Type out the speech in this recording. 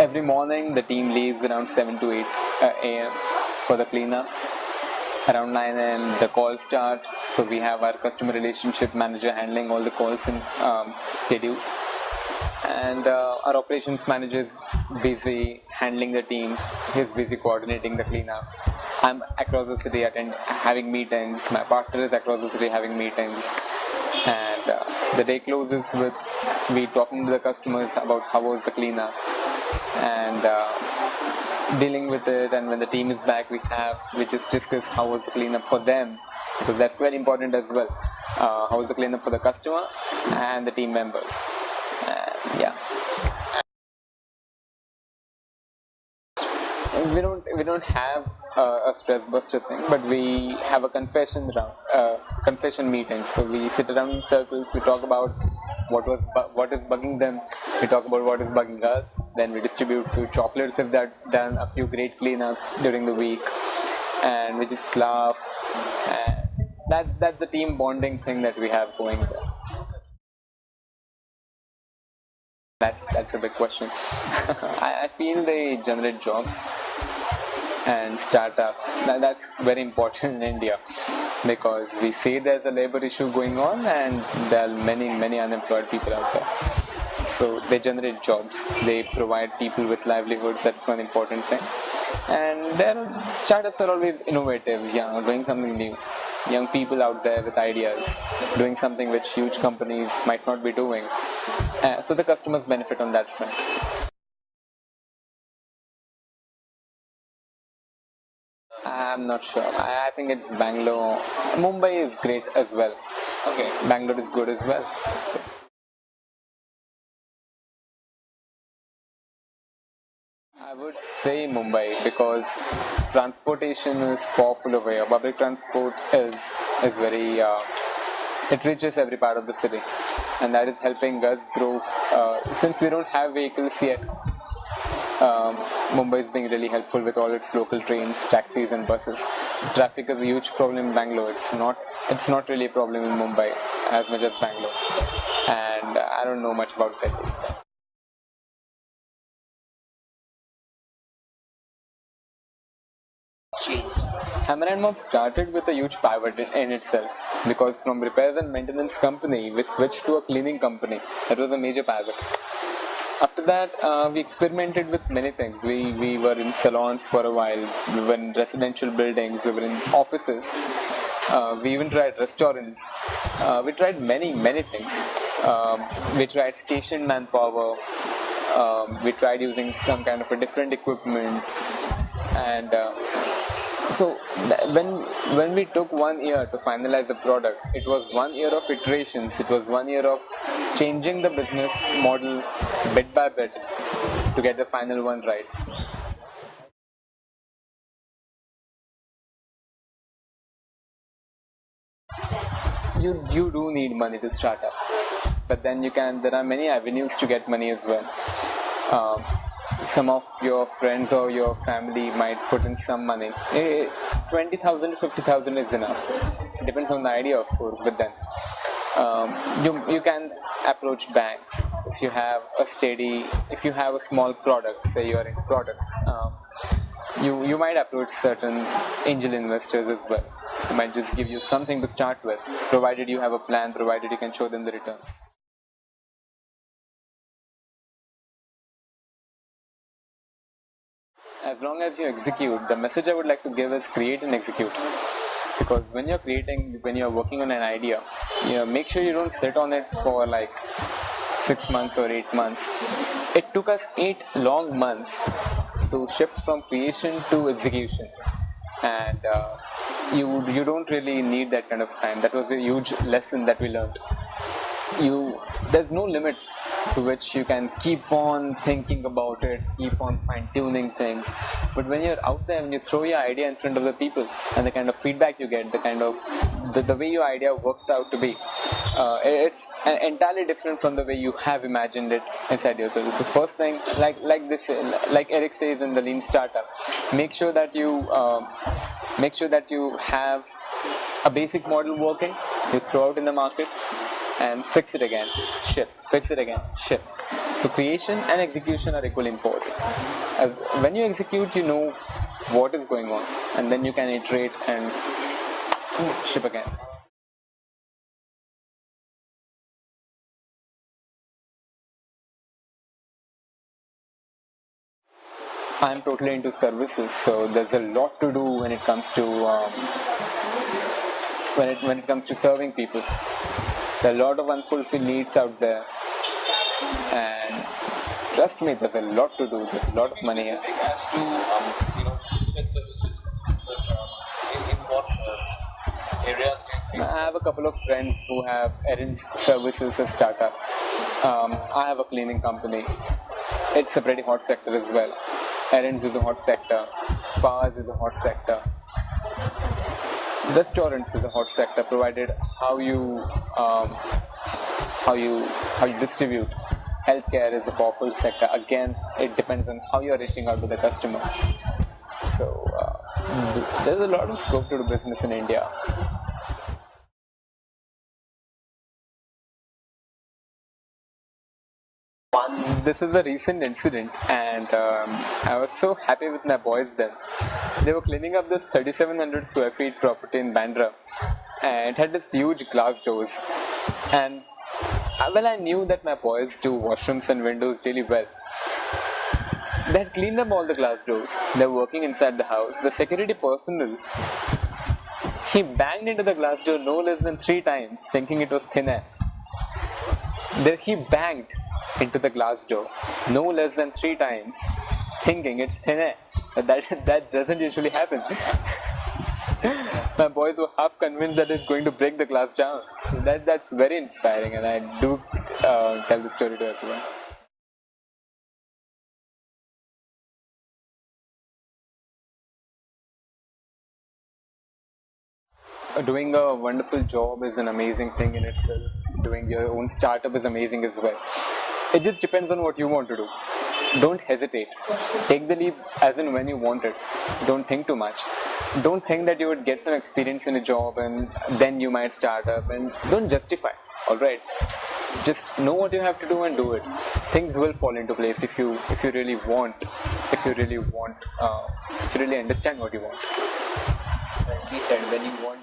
every morning the team leaves around 7 to 8 a.m. for the cleanups. Around 9 a.m. the calls start, so we have our customer relationship manager handling all the calls and schedules, and our operations manager is busy handling the teams. He's busy coordinating the cleanups. I'm across the city having meetings. My partner is across the city having meetings, and the day closes with we talking to the customers about how was the cleanup and dealing with it. And when the team is back, we just discuss how was the cleanup for them, because that's very important as well. How was the cleanup for the customer and the team members. Yeah, we don't have a stress buster thing, but we have a confession meeting. So we sit around in circles, we talk about what is bugging them, we talk about what is bugging us, then we distribute few chocolates if they've done a few great cleanups during the week, and we just laugh. And that's the team bonding thing that we have going there. That's a big question. I feel they generate jobs and startups. That's very important in India, because we see there's a labor issue going on and there are many unemployed people out there. So they generate jobs, they provide people with livelihoods. That's one important thing. And startups are always innovative, doing something new. Young people out there with ideas, doing something which huge companies might not be doing. So the customers benefit on that front. I'm not sure. I think it's Bangalore. Mumbai is great as well. Okay. Bangalore is good as well. So. I would say Mumbai, because transportation is powerful over here. Public transport is very it reaches every part of the city, and that is helping us grow. Since we don't have vehicles yet, Mumbai is being really helpful with all its local trains, taxis and buses. Traffic is a huge problem in Bangalore. It's not really a problem in Mumbai as much as Bangalore. And I don't know much about Delhi. So. Hammer & Mob started with a huge pivot in itself, because from repairs and maintenance company we switched to a cleaning company. That was a major pivot. After that, we experimented with many things. We were in salons for a while, we were in residential buildings, we were in offices, we even tried restaurants. We tried many things. We tried station manpower, we tried using some kind of a different equipment, and so when we took 1 year to finalize the product, it was 1 year of iterations. It was 1 year of changing the business model bit by bit to get the final one right. You do need money to start up, but then there are many avenues to get money as well. Some of your friends or your family might put in some money. 20,000 to 50,000 is enough. It depends on the idea, of course, but then you can approach banks if you have a small product, say you are in products. You might approach certain angel investors as well. They might just give you something to start with, provided you have a plan, provided you can show them the returns. As long as you execute, the message I would like to give is create and execute. Because when you're working on an idea, make sure you don't sit on it for like 6 months or 8 months. It took us 8 long months to shift from creation to execution, and you don't really need that kind of time. That was a huge lesson that we learned. There's no limit to which you can keep on thinking about it, keep on fine-tuning things. But when you're out there and you throw your idea in front of the people, and the kind of feedback you get, the kind of the way your idea works out to be, it's entirely different from the way you have imagined it inside yourself. The first thing, like Eric says in the Lean Startup, make sure that you have a basic model working. You throw out in the market and fix it again, ship, fix it again, ship. So creation and execution are equally important. As when you execute, you know what is going on, and then you can iterate and ship again. I'm totally into services, so there's a lot to do when it comes to when it comes to serving people. There are a lot of unfulfilled needs out there, and trust me, there's a lot to do. There's a lot of money here. As to services, but in what areas do you think? I have a couple of friends who have errands services as startups. I have a cleaning company. It's a pretty hot sector as well. Errands is a hot sector. Spas is a hot sector. Restaurants is a hot sector, provided how you distribute. Healthcare is a powerful sector. Again, it depends on how you're reaching out to the customer. So there's a lot of scope to do business in India. This is a recent incident, and I was so happy with my boys then. They were cleaning up this 3,700 square feet property in Bandra, and it had this huge glass doors. And well, I knew that my boys do washrooms and windows really well. They had cleaned up all the glass doors. They were working inside the house. The security personnel, he banged into the glass door no less than 3 times, thinking it was thin air. He banged into the glass door no less than 3 times, thinking it's thin air. That doesn't usually happen. My boys were half convinced that it's going to break the glass down. That's very inspiring, and I do tell the story to everyone. Doing a wonderful job is an amazing thing in itself. Doing your own startup is amazing as well. It just depends on what you want to do. Don't hesitate. Take the leap as and when you want it. Don't think too much. Don't think that you would get some experience in a job and then you might start up, and don't justify. Alright? Just know what you have to do and do it. Things will fall into place if you really understand what you want. He said when you want